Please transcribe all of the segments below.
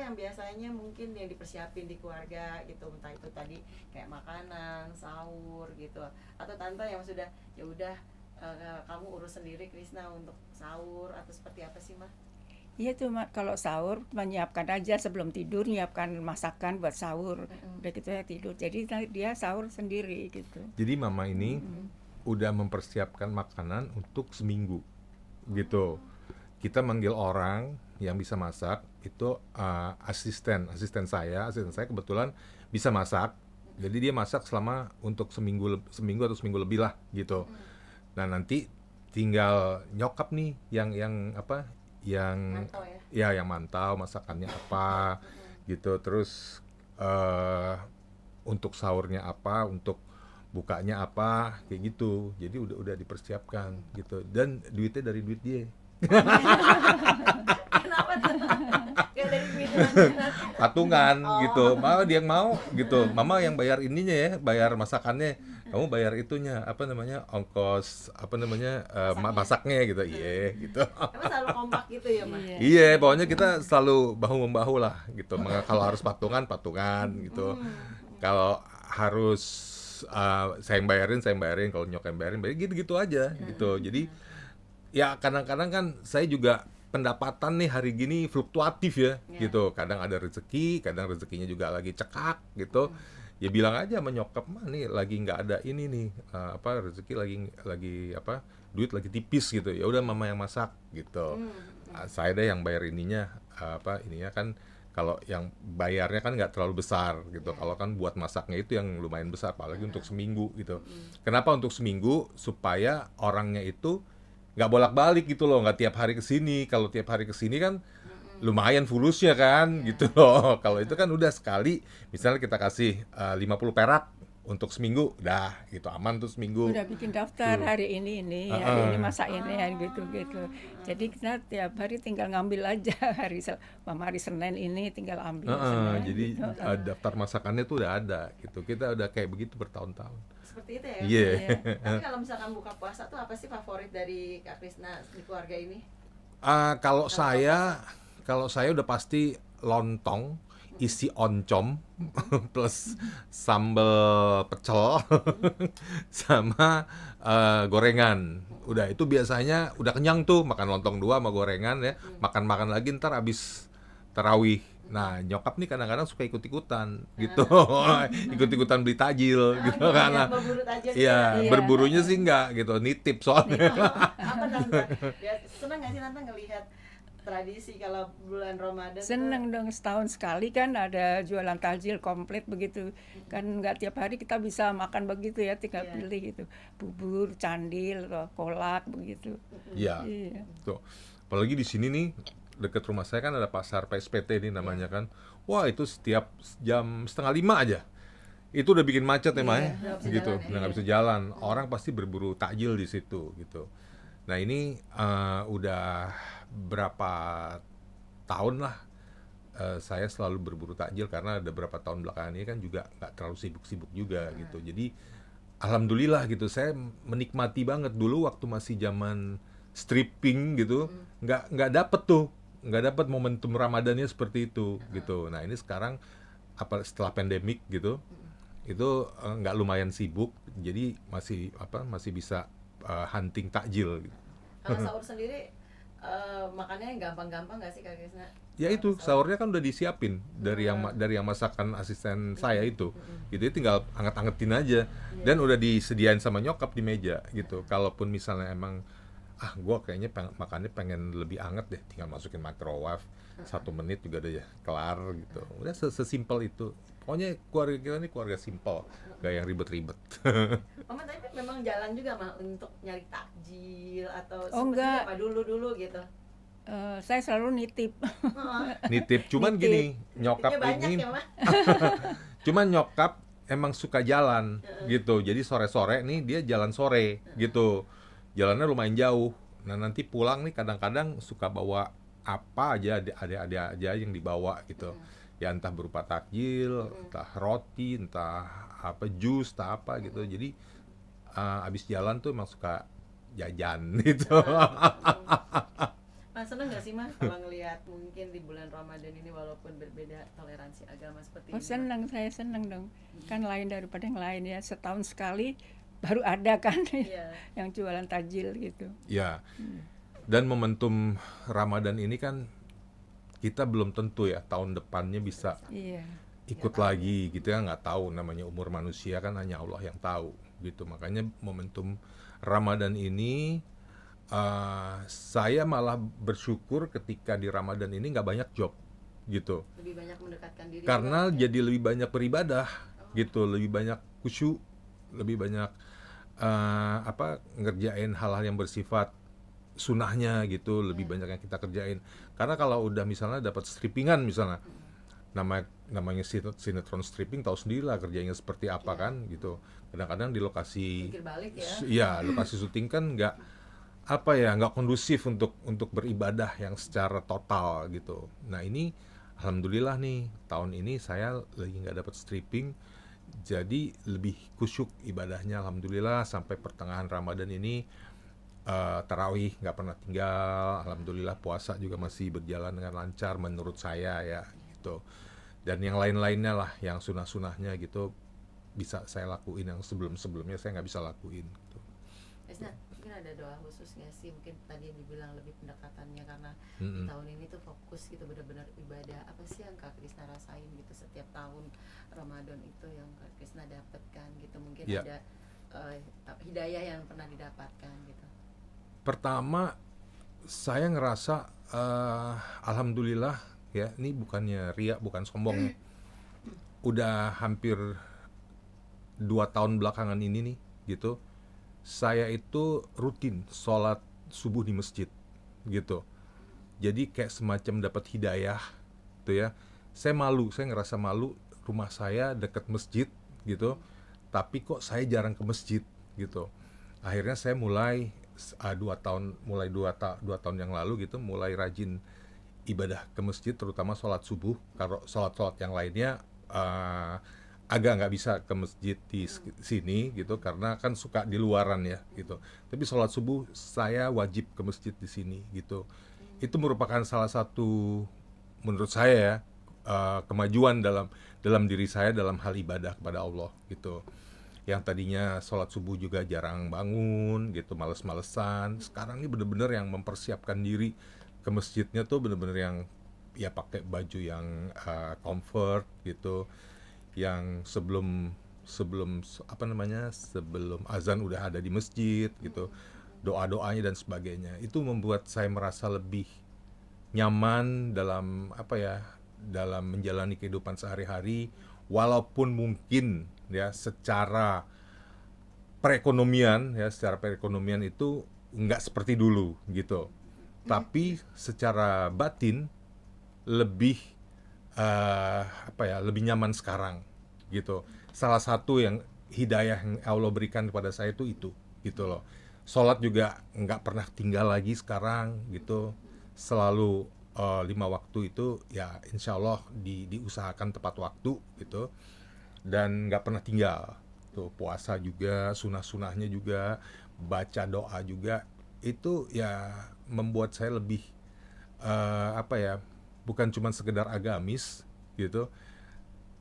yang biasanya mungkin yang dipersiapin di keluarga gitu, entah itu tadi kayak makanan, sahur gitu, atau tante yang sudah ya udah kamu urus sendiri Krisna untuk sahur atau seperti apa sih mah? Iya cuma kalau sahur menyiapkan aja sebelum tidur, nyiapkan masakan buat sahur. Udah gitu ya tidur. Jadi dia sahur sendiri gitu. Jadi mama ini udah mempersiapkan makanan untuk seminggu gitu. Kita manggil orang yang bisa masak itu asisten saya kebetulan bisa masak. Jadi dia masak selama untuk seminggu atau seminggu lebih lah gitu. Nah nanti tinggal nyokap nih yang apa yang Mantau ya. yang mantau masakannya apa gitu. Terus untuk sahurnya apa, untuk bukanya apa, kayak gitu. Jadi udah dipersiapkan gitu. Dan duitnya dari duit dia. Kenapa tuh? Kayak dari duit Patungan Oh. gitu. Mama dia yang mau gitu. Mama yang bayar ininya ya, bayar masakannya. Kamu bayar itunya, apa namanya? Ongkos apa namanya? Masaknya gitu. Iya gitu. Emang selalu kompak gitu ya mah? Iya. Iya, pokoknya kita selalu bahu membahu lah gitu. Kalau harus patungan gitu. Kalau harus saya yang bayarin, kalau nyokap yang bayarin, gitu-gitu aja gitu. Jadi ya kadang-kadang kan saya juga pendapatan nih hari gini fluktuatif ya gitu. Kadang ada rezeki, kadang rezekinya juga lagi cekak gitu. Ya bilang aja sama nyokap mah nih lagi nggak ada ini nih rezeki lagi apa duit lagi tipis gitu. Ya udah mama yang masak gitu. Saya deh yang bayar ininya ininya kan kalau yang bayarnya kan nggak terlalu besar gitu. Kalau kan buat masaknya itu yang lumayan besar apalagi untuk seminggu gitu. Kenapa untuk seminggu? Supaya orangnya itu nggak bolak-balik gitu loh, nggak tiap hari kesini. Kalau tiap hari kesini kan lumayan fulusnya kan gitu loh. Kalau itu kan udah sekali, misalnya kita kasih 50 perak untuk seminggu, dah gitu aman tuh seminggu. Udah bikin daftar Tuh. hari ini masak ini gitu. Jadi kita tiap hari tinggal ngambil aja hari Senin ini tinggal ambil Senin Jadi gitu. daftar masakannya tuh udah ada gitu. Kita udah kayak begitu bertahun-tahun. Seperti itu ya? Iya. Tapi kalau misalkan buka puasa tuh apa sih favorit dari Kak Krisna di keluarga ini? Kalau saya udah pasti lontong isi oncom plus sambal pecel sama gorengan. Udah itu biasanya udah kenyang tuh makan lontong 2 sama gorengan ya. Makan-makan lagi ntar abis tarawih. Nah, nyokap nih kadang-kadang suka ikut-ikutan gitu. Ikut-ikutan beli tajil gitu Iya, karena berburu aja gitu iya, ya. berburunya sih enggak gitu, nitip soalnya. Apa tante? Ya, senang nggak sih tante ngelihat tradisi kalau bulan Ramadan tuh? Seneng dong setahun sekali kan ada jualan takjil komplit begitu. Kan nggak tiap hari kita bisa makan begitu ya, tinggal Iya. pilih gitu. Bubur, candil, kolak begitu. Iya. Iya. Tuh. Apalagi di sini nih deket rumah saya kan ada pasar PSPT nih namanya kan. Wah, itu setiap jam 4:30 aja. Itu udah bikin macet ya, Maya. nggak bisa Gitu. jalan, Udah nggak bisa jalan. Orang pasti berburu takjil di situ gitu. Nah, ini udah berapa tahun lah saya selalu berburu takjil karena ada beberapa tahun belakangan ini kan juga nggak terlalu sibuk-sibuk juga gitu. Jadi alhamdulillah gitu saya menikmati banget dulu waktu masih zaman stripping gitu nggak dapet momentum Ramadannya seperti itu gitu. Nah ini sekarang setelah pandemik gitu itu nggak lumayan sibuk jadi masih bisa hunting takjil gitu. Kalau sahur sendiri makannya gampang-gampang nggak sih Kak Krisna? Ya itu sahurnya kan udah disiapin dari yang masakan asisten saya itu gitu tinggal anget-angetin aja dan udah disediain sama nyokap di meja gitu. Kalaupun misalnya emang gua kayaknya makannya pengen lebih anget deh, tinggal masukin microwave 1 menit juga udah ya kelar gitu. Udah sesimpel itu. Pokoknya keluarga kita ini keluarga simpel, gak yang ribet-ribet. Mama tapi memang jalan juga mah untuk nyari takjil atau Oh, seperti enggak. apa dulu gitu. Saya selalu nitip. Nitip cuman Nitip. gini, nyokap Tipnya banyak ini ya mah. cuman nyokap emang suka jalan gitu. Jadi sore-sore nih dia jalan sore gitu. Jalannya lumayan jauh. Nah, nanti pulang nih kadang-kadang suka bawa apa aja ada aja yang dibawa gitu. Ya entah berupa takjil, entah roti, entah apa jus, entah apa gitu. Jadi abis jalan tuh emang suka jajan gitu. Mas seneng nggak sih mah kalau ngelihat mungkin di bulan Ramadan ini walaupun berbeda toleransi agama seperti Oh ini? senang, saya senang dong. Kan lain daripada yang lain ya. Setahun sekali baru ada kan Iya. yang jualan takjil gitu. Ya. Dan momentum Ramadan ini kan kita belum tentu ya tahun depannya bisa Iya. ikut lagi gitu ya, nggak tahu, namanya umur manusia kan hanya Allah yang tahu gitu. Makanya momentum Ramadan ini saya malah bersyukur ketika di Ramadan ini nggak banyak job gitu, Lebih banyak mendekatkan diri karena juga, jadi lebih banyak beribadah gitu, lebih banyak khusyuk, lebih banyak ngerjain hal-hal yang bersifat sunahnya gitu, lebih banyak yang kita kerjain. Karena kalau udah misalnya dapat strippingan misalnya, namanya sinetron stripping, tahu sendiri lah kerjanya seperti apa kan gitu. Kadang-kadang di lokasi pikir balik ya. ya lokasi syuting kan nggak kondusif untuk beribadah yang secara total gitu. Nah ini alhamdulillah nih tahun ini saya lagi nggak dapat stripping, jadi lebih khusyuk ibadahnya alhamdulillah. Sampai pertengahan Ramadan ini tarawih nggak pernah tinggal, alhamdulillah. Puasa juga masih berjalan dengan lancar menurut saya ya gitu. Dan yang lain-lainnya lah, yang sunah-sunahnya gitu bisa saya lakuin, yang sebelum-sebelumnya saya nggak bisa lakuin gitu. Esna, mungkin ada doa khusus nggak sih? Mungkin tadi yang dibilang lebih pendekatannya karena di Mm-mm. tahun ini tuh fokus gitu benar-benar ibadah. Apa sih yang Kak Krisna rasain gitu setiap tahun Ramadan itu yang Kak Krisna dapatkan gitu? Mungkin Ya. ada hidayah yang pernah didapatkan gitu. Pertama saya ngerasa alhamdulillah ya, ini bukannya riak, bukan sombong ya. Udah hampir 2 tahun belakangan ini nih gitu, saya itu rutin sholat subuh di masjid gitu. Jadi kayak semacam dapat hidayah gitu ya. Saya ngerasa malu, rumah saya dekat masjid gitu, tapi kok saya jarang ke masjid gitu. Akhirnya saya mulai 2 tahun yang lalu gitu, mulai rajin ibadah ke masjid, terutama sholat subuh. Kalau sholat yang lainnya agak nggak bisa ke masjid di sini gitu, karena kan suka di luaran ya gitu. Tapi sholat subuh saya wajib ke masjid di sini gitu. Itu merupakan salah satu menurut saya ya kemajuan dalam diri saya dalam hal ibadah kepada Allah gitu. Yang tadinya sholat subuh juga jarang bangun gitu, males-malesan, sekarang ini bener-bener yang mempersiapkan diri ke masjidnya tuh bener-bener yang ya pakai baju yang comfort gitu, yang sebelum sebelum sebelum azan udah ada di masjid gitu, doa-doanya dan sebagainya. Itu membuat saya merasa lebih nyaman dalam menjalani kehidupan sehari-hari, walaupun mungkin ya secara perekonomian itu nggak seperti dulu gitu, tapi secara batin lebih lebih nyaman sekarang gitu. Salah satu yang hidayah yang Allah berikan kepada saya itu gitu loh. Sholat juga nggak pernah tinggal lagi sekarang gitu, selalu 5 waktu itu ya insya Allah diusahakan tepat waktu gitu, dan nggak pernah tinggal tuh. Puasa juga, sunah-sunahnya juga, baca doa juga, itu ya membuat saya lebih bukan cuma sekedar agamis gitu,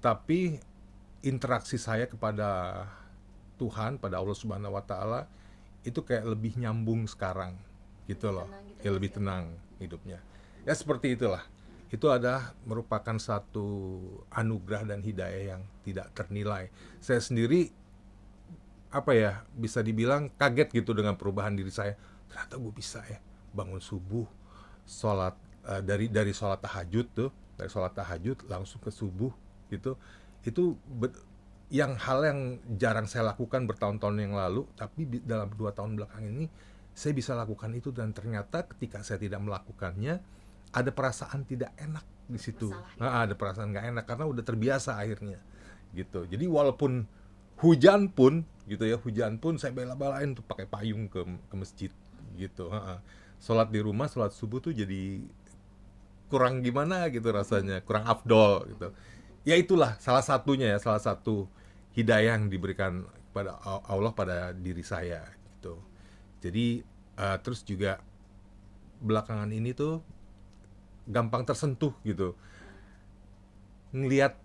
tapi interaksi saya kepada Tuhan, pada Allah Subhanahu wa Ta'ala, itu kayak lebih nyambung sekarang gitu loh. Tenang gitu Ya lebih ya. tenang hidupnya. Ya seperti itulah. Itu adalah merupakan satu anugerah dan hidayah yang tidak ternilai. Saya sendiri bisa dibilang kaget gitu dengan perubahan diri saya. Ternyata gue bisa ya bangun subuh, sholat dari sholat tahajud tuh, dari sholat tahajud langsung ke subuh gitu. Itu hal yang jarang saya lakukan bertahun-tahun yang lalu, tapi dalam 2 tahun belakangan ini saya bisa lakukan itu. Dan ternyata ketika saya tidak melakukannya, ada perasaan tidak enak di situ. Ada perasaan nggak enak karena udah terbiasa akhirnya gitu. Jadi walaupun hujan pun saya bela-belain tuh pakai payung ke masjid gitu. Sholat di rumah, sholat subuh tuh jadi kurang gimana gitu rasanya, kurang afdol gitu. Ya itulah salah satu hidayah yang diberikan kepada Allah pada diri saya gitu. Jadi terus juga belakangan ini tuh gampang tersentuh gitu. Ngelihat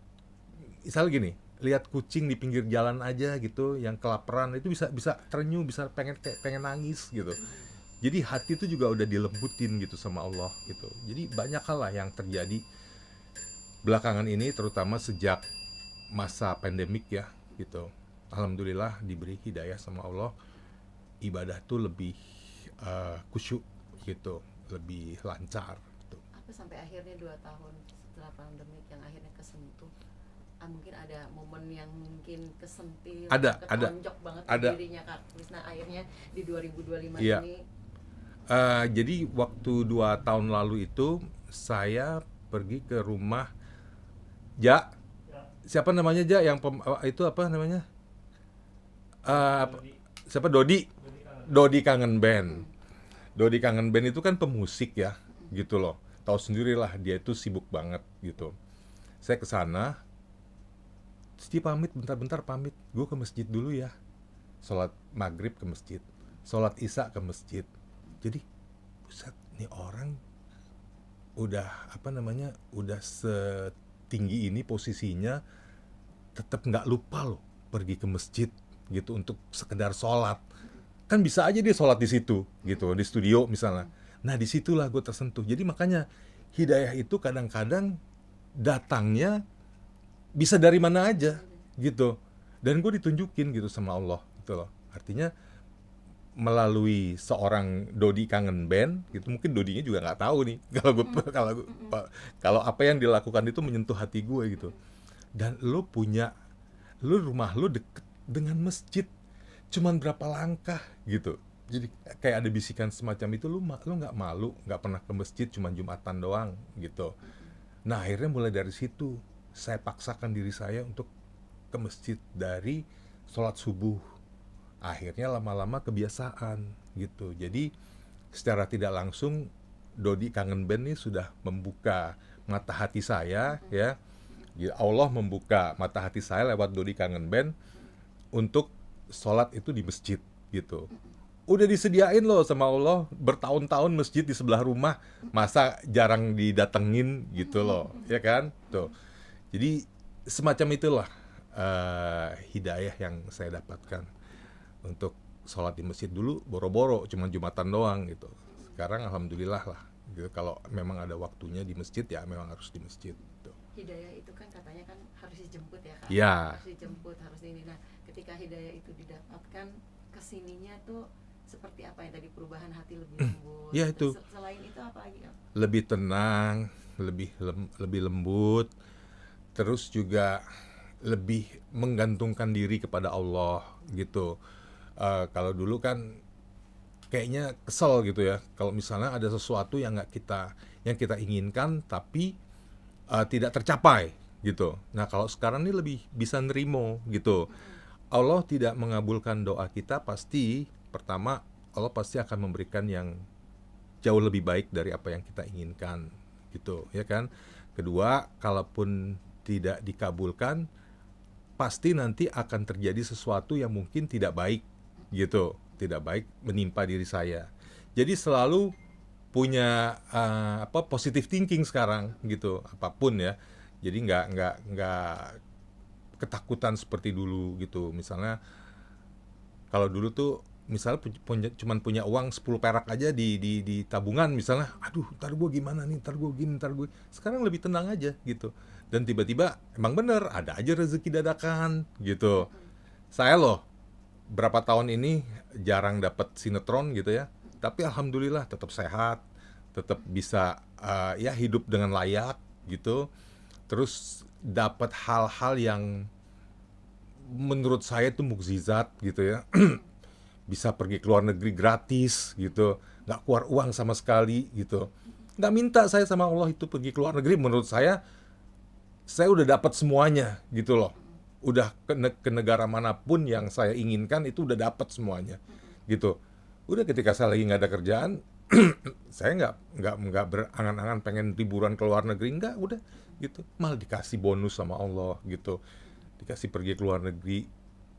misal gini, lihat kucing di pinggir jalan aja gitu yang kelaparan itu bisa terenyuh, bisa pengen nangis gitu. Jadi hati itu juga udah dilembutin gitu sama Allah gitu. Jadi banyak hal lah yang terjadi belakangan ini, terutama sejak masa pandemik ya gitu. Alhamdulillah diberi hidayah sama Allah, ibadah tuh lebih khusyuk gitu, lebih lancar gitu. Apa sampai akhirnya 2 tahun setelah pandemik yang akhirnya kesentuh? Mungkin ada momen yang mungkin kesentil, ketonjok banget di dirinya Kak Krisna akhirnya di 2025 Iya. ini. Jadi waktu 2 tahun lalu itu saya pergi ke rumah siapa namanya yang itu apa namanya? Siapa? Dodi Kangen Band. Dodi Kangen Band itu kan pemusik ya, gitu loh. Tahu sendirilah dia itu sibuk banget gitu. Saya ke sana, terus dia pamit, bentar-bentar pamit. Gue ke masjid dulu ya. Sholat maghrib ke masjid, sholat isya ke masjid. Jadi, buset, nih orang udah udah setinggi ini posisinya, tetap nggak lupa loh pergi ke masjid gitu untuk sekedar sholat. Kan bisa aja dia sholat di situ gitu, di studio misalnya. Nah disitulah gue tersentuh. Jadi makanya hidayah itu kadang-kadang datangnya bisa dari mana aja gitu. Dan gue ditunjukin gitu sama Allah gitu loh. Artinya melalui seorang Dodi Kangen Band gitu, mungkin Dodinya juga nggak tahu nih kalau apa yang dilakukan itu menyentuh hati gue gitu. Dan lu rumah lu deket dengan masjid cuman berapa langkah gitu. Jadi kayak ada bisikan semacam itu, lu nggak malu nggak pernah ke masjid, cuman Jumatan doang gitu. Nah akhirnya mulai dari situ saya paksakan diri saya untuk ke masjid dari sholat subuh. Akhirnya lama-lama kebiasaan gitu. Jadi secara tidak langsung Dodi Kangen Band ini sudah membuka mata hati saya ya. Allah membuka mata hati saya lewat Dodi Kangen Band untuk sholat itu di masjid gitu. Udah disediain loh sama Allah bertahun-tahun masjid di sebelah rumah, masa jarang didatengin gitu loh, ya kan? Tuh. Jadi semacam itulah hidayah yang saya dapatkan untuk sholat di masjid. Dulu boro-boro cuma Jumatan doang gitu. Sekarang alhamdulillah lah gitu, kalau memang ada waktunya di masjid ya memang harus di masjid gitu. Hidayah itu kan katanya kan harus dijemput ya Kak. Iya. Harus dijemput, harus ini. Nah, ketika hidayah itu didapatkan, kesininya tuh seperti apa yang tadi, perubahan hati lebih lembut. Ya itu. Selain itu apa lagi Kak? Lebih tenang, lebih lembut, terus juga lebih menggantungkan diri kepada Allah gitu. Kalau dulu kan kayaknya kesel gitu ya, kalau misalnya ada sesuatu yang kita inginkan tapi tidak tercapai gitu. Nah kalau sekarang ini lebih bisa nerimo gitu. Allah tidak mengabulkan doa kita, pasti pertama Allah pasti akan memberikan yang jauh lebih baik dari apa yang kita inginkan gitu ya kan. Kedua, kalaupun tidak dikabulkan, pasti nanti akan terjadi sesuatu yang mungkin tidak baik gitu, tidak baik menimpa diri saya. Jadi selalu punya positive thinking sekarang gitu, apapun ya. Jadi nggak ketakutan seperti dulu gitu. Misalnya kalau dulu tuh misalnya cuman punya uang 10 perak aja di tabungan misalnya, aduh ntar gue gimana nih, ntar gue gini, ntar gue. Sekarang lebih tenang aja gitu. Dan tiba-tiba emang bener ada aja rezeki dadakan gitu. Saya loh berapa tahun ini jarang dapat sinetron gitu ya, tapi alhamdulillah tetap sehat, tetap bisa ya hidup dengan layak gitu. Terus dapat hal-hal yang menurut saya itu mukjizat gitu ya. Bisa pergi ke luar negeri gratis gitu, nggak keluar uang sama sekali gitu. Nggak minta saya sama Allah itu pergi ke luar negeri, menurut saya udah dapat semuanya gitu loh. Udah ke negara manapun yang saya inginkan itu udah dapat semuanya gitu. Udah ketika saya lagi nggak ada kerjaan, saya nggak berangan-angan pengen liburan ke luar negeri, nggak, udah gitu. Malah dikasih bonus sama Allah gitu, dikasih pergi ke luar negeri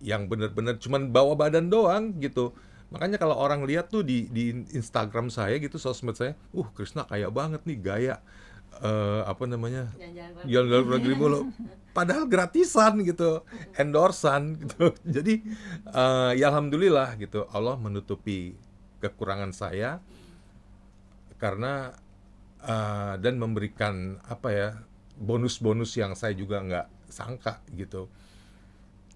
yang benar-benar cuman bawa badan doang gitu. Makanya kalau orang lihat tuh di Instagram saya gitu, sosmed saya, Krisna kaya banget nih, gaya apa namanya, Jalan-jalan jalan-jalan ke luar negeri mulu, padahal gratisan gitu, endorsan gitu. Jadi ya alhamdulillah gitu, Allah menutupi kekurangan saya karena dan memberikan apa ya, bonus-bonus yang saya juga nggak sangka gitu.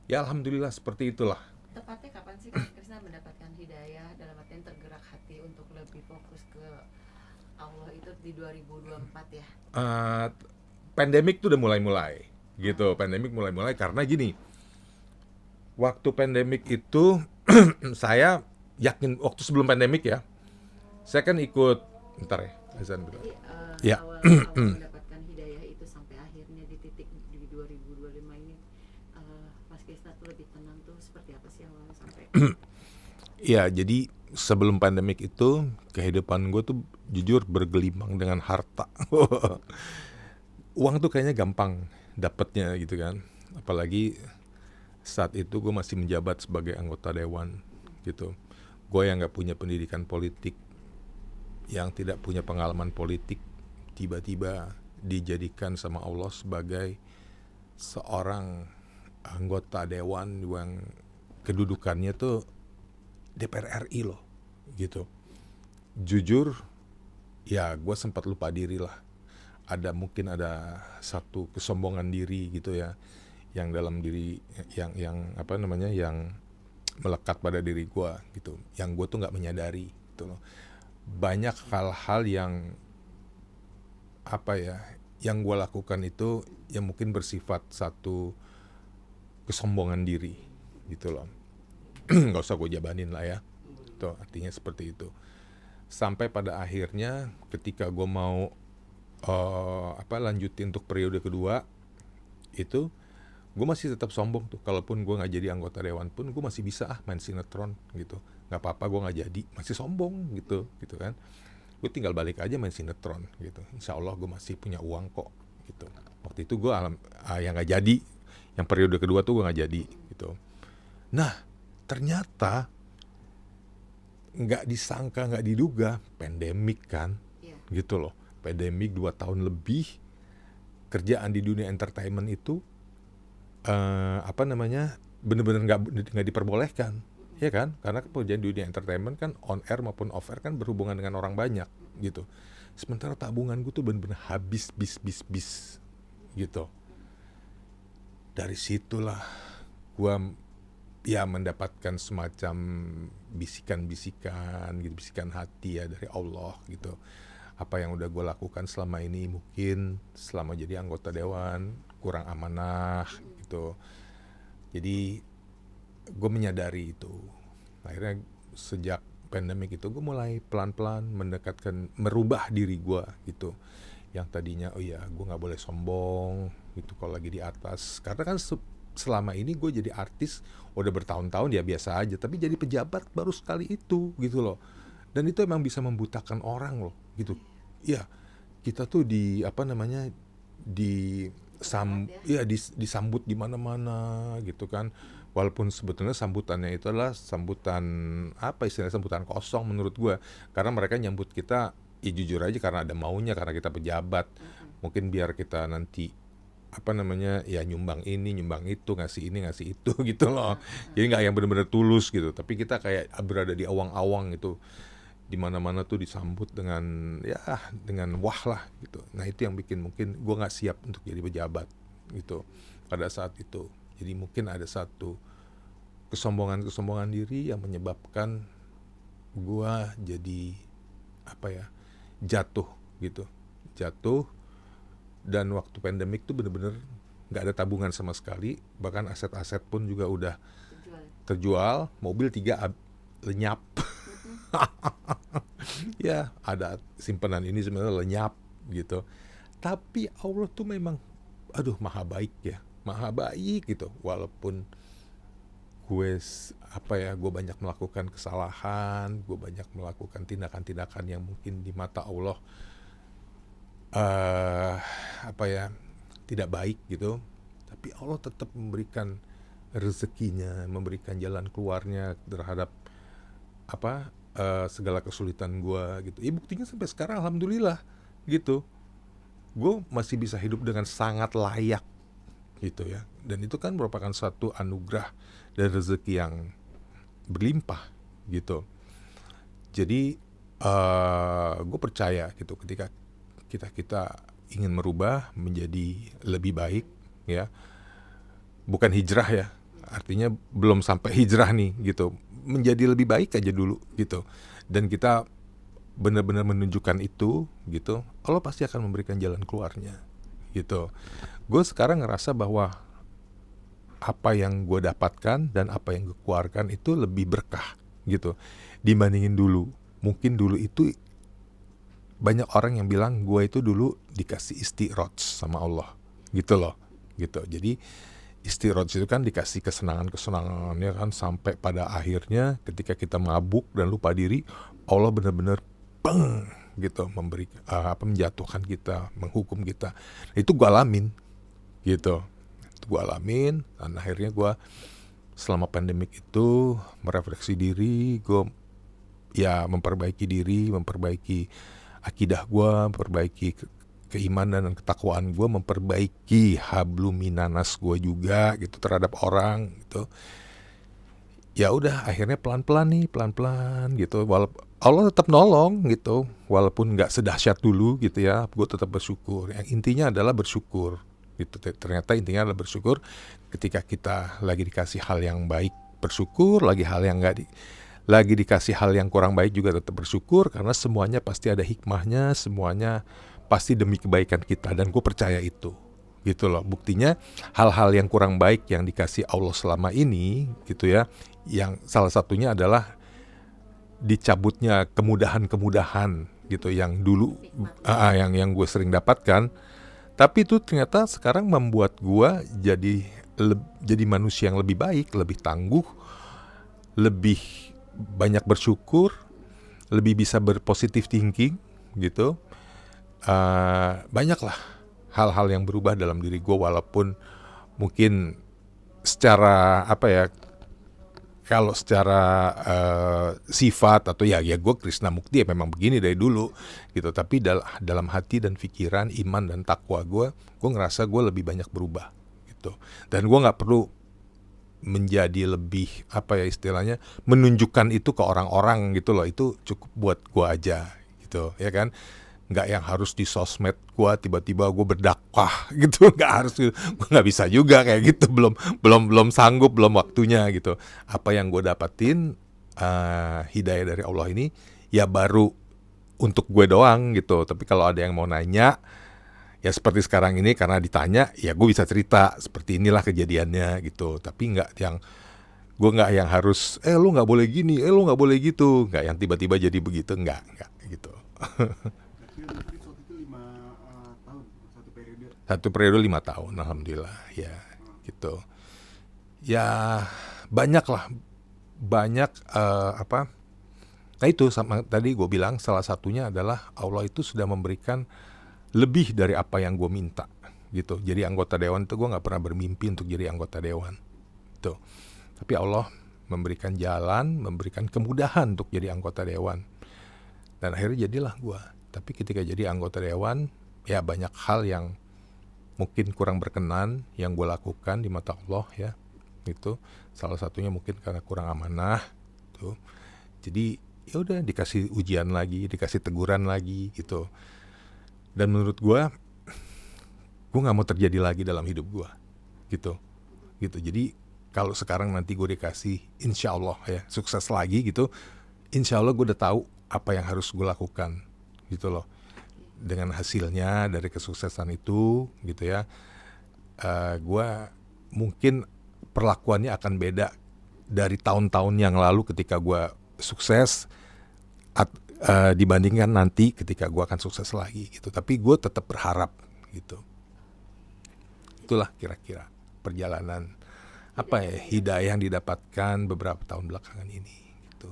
Ya alhamdulillah seperti itulah. tepatnya kapan sih Krisna mendapatkan hidayah dalam artian tergerak hati untuk lebih fokus ke Allah itu di 2024 ya? Pandemik tuh udah mulai-mulai gitu. Pandemik mulai-mulai karena gini, waktu pandemik itu saya yakin waktu sebelum pandemik ya, saya kan ikut, ntar ya, azan dulu. Jadi Ya. awal mendapatkan hidayah itu sampai akhirnya di titik di 2025 ini, Mas Krisna tuh lebih tenang tuh seperti apa sih awalnya sampai Ya, jadi sebelum pandemik itu kehidupan gue tuh jujur bergelimang dengan harta. Uang tuh kayaknya gampang dapetnya gitu kan. Apalagi saat itu gue masih menjabat sebagai anggota dewan gitu. Gue yang gak punya pendidikan politik, yang tidak punya pengalaman politik, tiba-tiba dijadikan sama Allah sebagai seorang anggota dewan yang kedudukannya tuh DPR RI loh gitu. Jujur ya gue sempat lupa diri lah. Mungkin ada satu kesombongan diri gitu ya, yang dalam diri, yang apa namanya, yang melekat pada diri gue gitu, yang gue tuh nggak menyadari gitu loh. Banyak hal-hal yang apa ya, yang gue lakukan itu yang mungkin bersifat satu kesombongan diri gitu loh. Nggak usah gue jabanin lah ya, itu artinya seperti itu. Sampai pada akhirnya ketika gue mau lanjutin untuk periode kedua itu, gue masih tetap sombong tuh. Kalaupun gue nggak jadi anggota dewan pun gue masih bisa main sinetron gitu, nggak apa-apa gue nggak jadi, masih sombong gitu kan. Gue tinggal balik aja main sinetron gitu, insya Allah gue masih punya uang kok gitu. Waktu itu gue yang nggak jadi, yang periode kedua tuh gue nggak jadi gitu. Nah ternyata nggak disangka, nggak diduga, pandemik kan, gitu loh. Pandemik 2 tahun lebih, kerjaan di dunia entertainment itu bener-bener nggak diperbolehkan, ya kan? Karena pekerjaan di dunia entertainment kan on air maupun off air kan berhubungan dengan orang banyak gitu. Sementara tabungan gue tuh bener-bener habis bis gitu. Dari situlah gue ya mendapatkan semacam bisikan-bisikan gitu, bisikan hati ya dari Allah gitu. Apa yang udah gue lakukan selama ini mungkin selama jadi anggota dewan kurang amanah gitu. Jadi gue menyadari itu. Akhirnya sejak pandemik itu gue mulai pelan-pelan merubah diri gue gitu. Yang tadinya gue nggak boleh sombong gitu kalau lagi di atas. Karena kan selama ini gue jadi artis udah bertahun-tahun ya biasa aja. Tapi jadi pejabat baru sekali itu gitu loh. Dan itu emang bisa membutakan orang loh gitu. Ya kita tuh disambut di mana-mana gitu kan. Walaupun sebetulnya sambutannya itu adalah sambutan kosong menurut gue. Karena mereka nyambut kita ya jujur aja karena ada maunya, karena kita pejabat. Mungkin biar kita nanti ya nyumbang ini, nyumbang itu, ngasih ini, ngasih itu gitu loh. Jadi nggak yang benar-benar tulus gitu. Tapi kita kayak berada di awang-awang gitu. Di mana-mana tuh disambut dengan wah lah gitu. Nah itu yang bikin mungkin gue nggak siap untuk jadi pejabat gitu pada saat itu. Jadi mungkin ada satu kesombongan diri yang menyebabkan gue jadi jatuh gitu. Dan waktu pandemik tuh bener-bener nggak ada tabungan sama sekali, bahkan aset-aset pun juga udah terjual, mobil 3 lenyap. Ya ada simpanan ini sebenarnya lenyap gitu. Tapi Allah tuh memang maha baik gitu. Walaupun gue banyak melakukan kesalahan, gue banyak melakukan tindakan-tindakan yang mungkin di mata Allah tidak baik gitu, tapi Allah tetap memberikan rezekinya, memberikan jalan keluarnya terhadap segala kesulitan gue gitu. Buktinya sampai sekarang alhamdulillah gitu. gue masih bisa hidup dengan sangat layak gitu ya. Dan itu kan merupakan suatu anugerah dan rezeki yang berlimpah gitu. Jadi gue percaya gitu ketika kita ingin merubah menjadi lebih baik ya, bukan hijrah ya, artinya belum sampai hijrah nih gitu, menjadi lebih baik aja dulu gitu, dan kita benar-benar menunjukkan itu gitu, Allah pasti akan memberikan jalan keluarnya gitu. Gue sekarang ngerasa bahwa apa yang gue dapatkan dan apa yang gue keluarkan itu lebih berkah gitu dibandingin dulu. Mungkin dulu itu banyak orang yang bilang gue itu dulu dikasih istiroj sama Allah gitu loh gitu. Jadi istiroj itu kan dikasih kesenangan-kesenangannya kan, sampai pada akhirnya ketika kita mabuk dan lupa diri, Allah benar-benar bang gitu memberi menjatuhkan kita, menghukum kita. Itu gue alamin gitu. Itu gue alamin, dan akhirnya gue selama pandemik itu merefleksi diri, gue ya memperbaiki diri, memperbaiki akidah gue, memperbaiki keimanan dan ketakwaan gue, memperbaiki hablum minanas gue juga gitu terhadap orang gitu. Ya udah akhirnya pelan-pelan gitu, walaupun Allah tetap nolong gitu, walaupun nggak sedahsyat dulu gitu ya, gue tetap bersyukur. Yang intinya adalah bersyukur gitu. Ternyata intinya adalah bersyukur. Ketika kita lagi dikasih hal yang baik, bersyukur. Lagi dikasih hal yang kurang baik juga tetap bersyukur, karena semuanya pasti ada hikmahnya, semuanya pasti demi kebaikan kita, dan gue percaya itu gitu loh. Buktinya hal-hal yang kurang baik yang dikasih Allah selama ini gitu ya, yang salah satunya adalah dicabutnya kemudahan-kemudahan gitu yang dulu yang gue sering dapatkan, tapi itu ternyata sekarang membuat gue jadi manusia yang lebih baik, lebih tangguh, lebih banyak bersyukur, lebih bisa berpositif thinking gitu. Banyaklah hal-hal yang berubah dalam diri gue, walaupun mungkin secara kalau secara sifat atau ya gue Krishnamukti ya memang begini dari dulu gitu, tapi dalam hati dan pikiran, iman dan takwa gue ngerasa gue lebih banyak berubah gitu. Dan gue nggak perlu menjadi lebih istilahnya menunjukkan itu ke orang-orang gitu loh. Itu cukup buat gue aja gitu ya kan. Nggak yang harus di sosmed gue tiba-tiba gue berdakwah gitu, nggak harus, gue nggak bisa juga kayak gitu, belum sanggup, belum waktunya gitu. Apa yang gue dapatin hidayah dari Allah ini ya baru untuk gue doang gitu. Tapi kalau ada yang mau nanya ya seperti sekarang ini, karena ditanya ya gue bisa cerita seperti inilah kejadiannya gitu. Tapi nggak yang harus lu nggak boleh gini, lu nggak boleh gitu, nggak yang tiba-tiba jadi begitu, nggak gitu. Satu periode 5 tahun, alhamdulillah ya gitu. Ya banyak nah itu sama tadi gue bilang, salah satunya adalah Allah itu sudah memberikan lebih dari apa yang gue minta gitu. Jadi anggota dewan itu gue nggak pernah bermimpi untuk jadi anggota dewan tuh, tapi Allah memberikan jalan, memberikan kemudahan untuk jadi anggota dewan, dan akhirnya jadilah gue. Tapi ketika jadi anggota dewan ya banyak hal yang mungkin kurang berkenan yang gue lakukan di mata Allah ya gitu. Salah satunya mungkin karena kurang amanah tuh. Jadi ya udah dikasih ujian lagi, dikasih teguran lagi gitu. Dan menurut gue nggak mau terjadi lagi dalam hidup gue gitu. Jadi kalau sekarang nanti gue dikasih, insya Allah ya sukses lagi gitu, insya Allah gue udah tahu apa yang harus gue lakukan gitu loh. Dengan hasilnya dari kesuksesan itu gitu ya, gue mungkin perlakuannya akan beda dari tahun-tahun yang lalu ketika gue sukses dibandingkan nanti ketika gue akan sukses lagi gitu. Tapi gue tetap berharap gitu. Itulah kira-kira perjalanan hidayah yang didapatkan beberapa tahun belakangan ini gitu.